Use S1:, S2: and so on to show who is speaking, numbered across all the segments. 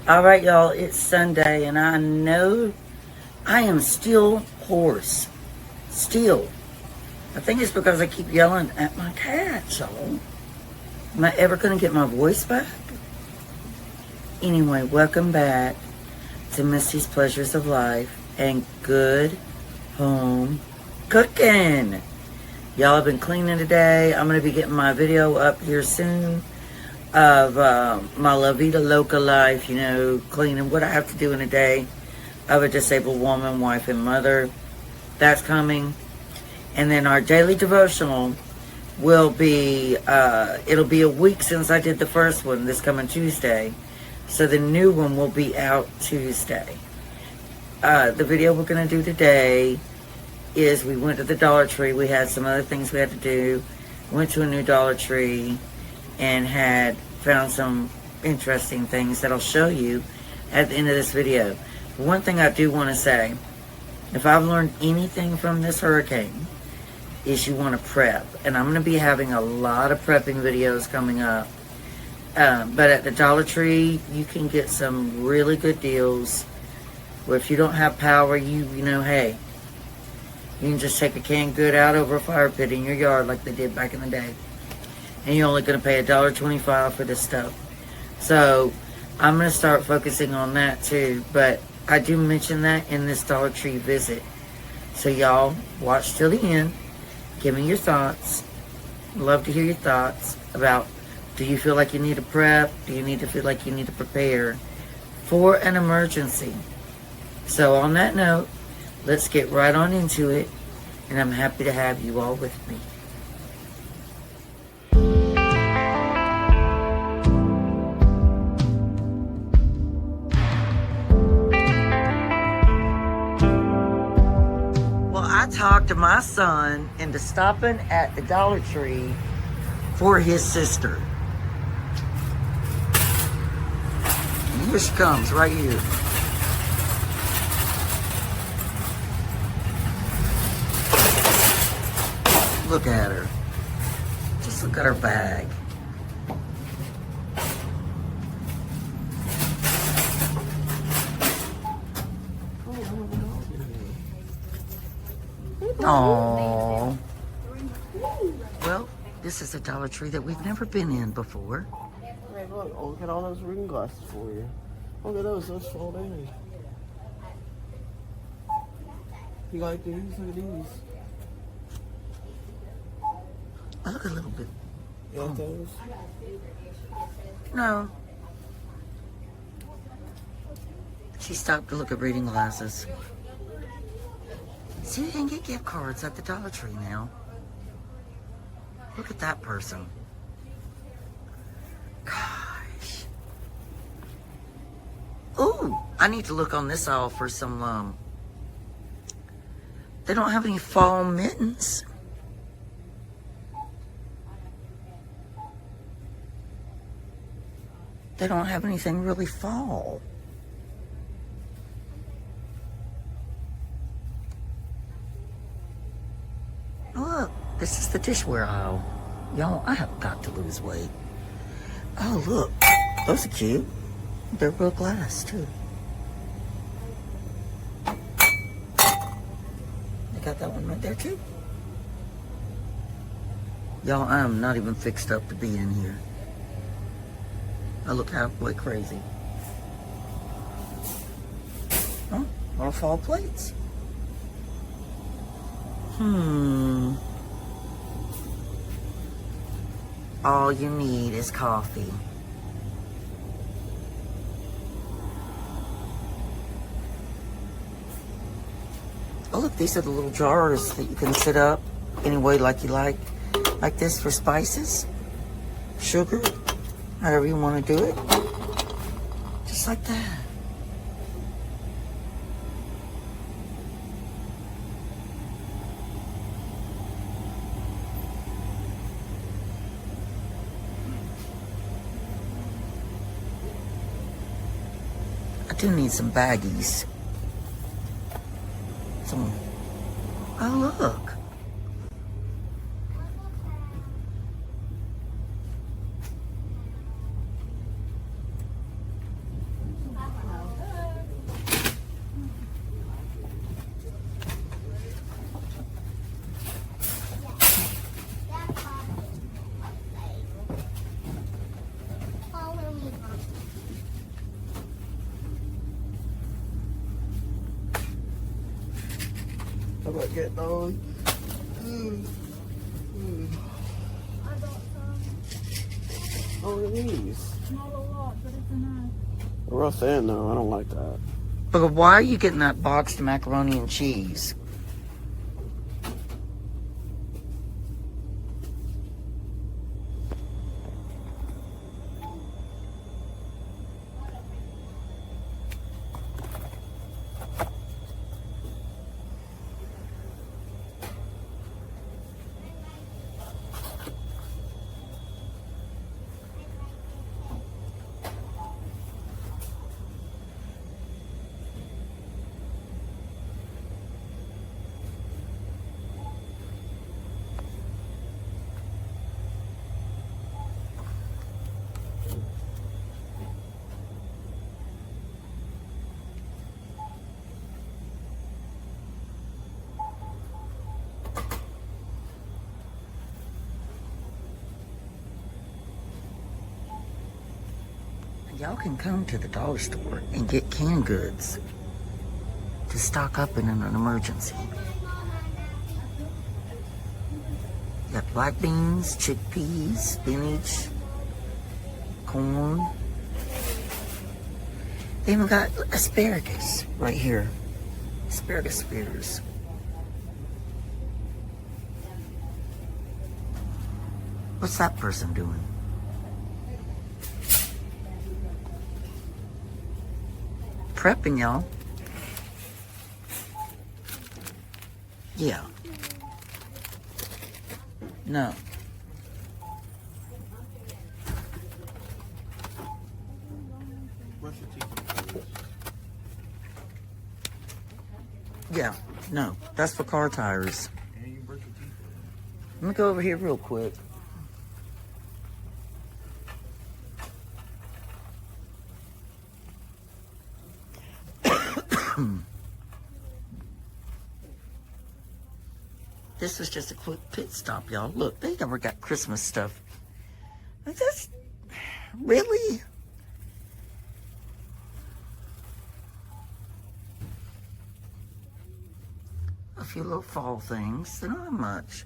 S1: All right, y'all, it's Sunday, and I know I am still hoarse. Still. I think it's because I keep yelling at my cat, y'all. Am I ever going to get my voice back? Anyway, welcome back to Misty's Pleasures of Life and good home cooking. Y'all have been cleaning today. I'm going to be getting my video up here soon of my La Vida Loca life, you know, cleaning what I have to do in a day of a disabled woman, wife, and mother. That's coming. And then our daily devotional will be, it'll be a week since I did the first one, this coming Tuesday. So the new one will be out Tuesday. The video we're going to do today is we went to the Dollar Tree. We had some other things we had to do. Went to a new Dollar Tree and had found some interesting things that I'll show you at the end of this video. One thing I do want to say, if I've learned anything from this hurricane, is you want to prep. And I'm going to be having a lot of prepping videos coming up. But at the Dollar Tree, you can get some really good deals where if you don't have power, you know, hey, you can just take a canned good out over a fire pit in your yard like they did back in the day. And you're only going to pay $1.25 for this stuff. So I'm going to start focusing on that too. But I do mention that in this Dollar Tree visit. So y'all, watch till the end. Give me your thoughts. Love to hear your thoughts about, do you feel like you need to prep? Do you need to feel like you need to prepare for an emergency? So on that note, let's get right on into it. And I'm happy to have you all with me. I talked to my son into stopping at the Dollar Tree for his sister. And here she comes, right here. Look at her. Just look at her bag. Oh. Well, this is a Dollar Tree that we've never been in before.
S2: Hey, look at all those reading glasses for you. Look at those fall down. You like these? Look at these.
S1: I look a little bit.
S2: You like those?
S1: No. She stopped to look at reading glasses. See, you can get gift cards at the Dollar Tree now. Look at that person. Gosh. Ooh, I need to look on this aisle for some, they don't have any fall mittens. They don't have anything really fall. Look, this is the dishware aisle. Y'all, I have got to lose weight. Oh, look. Those are cute. They're real glass, too. They got that one right there, too. Y'all, I am not even fixed up to be in here. I look halfway crazy. Oh, little fall plates. All you need is coffee. Oh, look, these are the little jars that you can set up any way like you like. Like this for spices, sugar, however you want to do it. Just like that. I do need some baggies. Some. Oh, look.
S2: I'm gonna get those.
S3: I got some.
S2: Oh, it is.
S3: Not a lot, but it's enough.
S2: Real thin though. I don't like that.
S1: But why are you getting that boxed macaroni and cheese? Y'all can come to the dollar store and get canned goods to stock up in an emergency. You got black beans, chickpeas, spinach, corn. They even got asparagus right here. Asparagus spears. What's that person doing? Prepping, y'all. Yeah. No.
S2: Brush your teeth.
S1: Yeah. No. That's for car tires.
S2: And you brush your teeth.
S1: Let me go over here real quick. This was just a quick pit stop, y'all. Look, they never got Christmas stuff. Like that's really. A few little fall things. They're not much.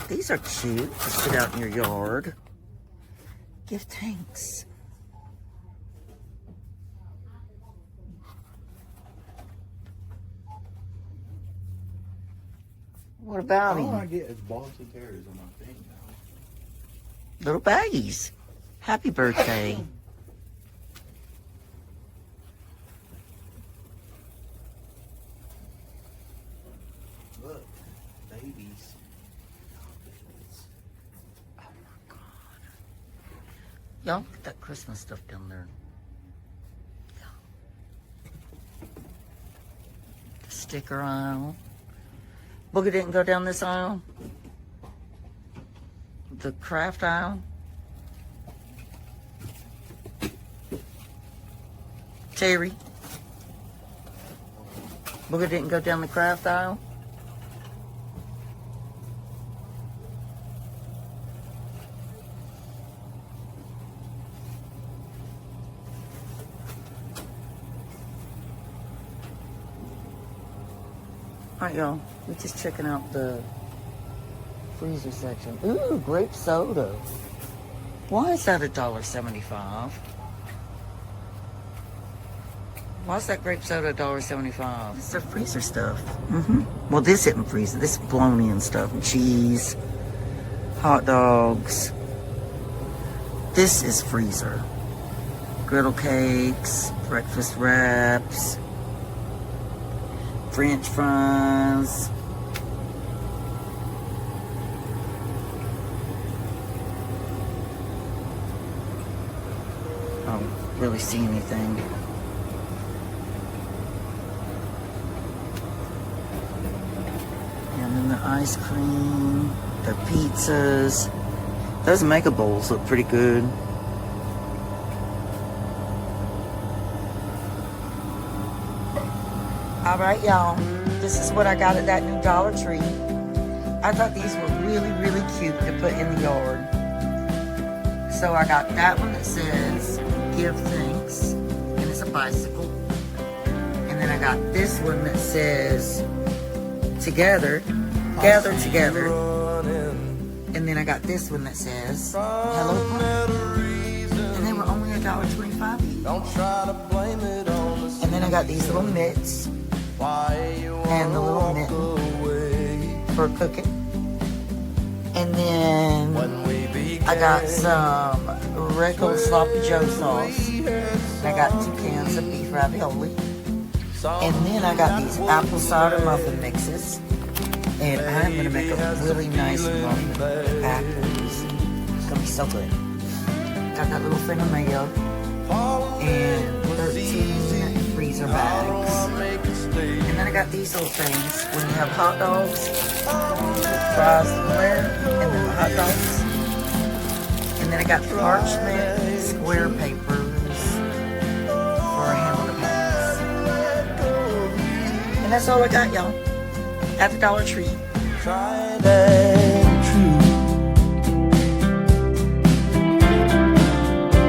S1: These are cute to sit out in your yard. Gift tanks. What about
S4: All I
S1: him?
S4: get is balls and berries on my thing now.
S1: Little baggies. Happy birthday.
S4: Look, babies.
S1: Oh my God. Y'all put that Christmas stuff down there. Yeah. The sticker aisle. Boogie didn't go down this aisle. The craft aisle. Terry. Boogie didn't go down the craft aisle. Alright, y'all. We're just checking out the freezer section. Ooh, grape soda. Why is that $1.75? Why is that grape soda $1.75? It's their freezer stuff. Well, this isn't freezer. This is bologna and stuff. And cheese. Hot dogs. This is freezer. Griddle cakes. Breakfast wraps. French fries. I don't really see anything. And then the ice cream, the pizzas. Those mega bowls look pretty good. All right, y'all. This is what I got at that new Dollar Tree. I thought these were really, really cute to put in the yard. So So I got that one that says give thanks, and it's a bicycle. And then I got this one that says together, gather together. And then I got this one that says hello Planet. And they were only $1.25 each. And then I got these little mitts and the little mitten for cooking. And then I got some regular sloppy joe sauce. I got 2 cans of beef ravioli. And then I got these apple cider muffin mixes. And I'm going to make a really nice muffin with apples. It's going to be so good. Got that little thing of mayo. And 13 freezer bags. And then I got these little things. When you have hot dogs, fries somewhere, and then the hot dogs. And then I got parchment square papers for a hamburger patties. And that's all I got, y'all. At the Dollar Tree.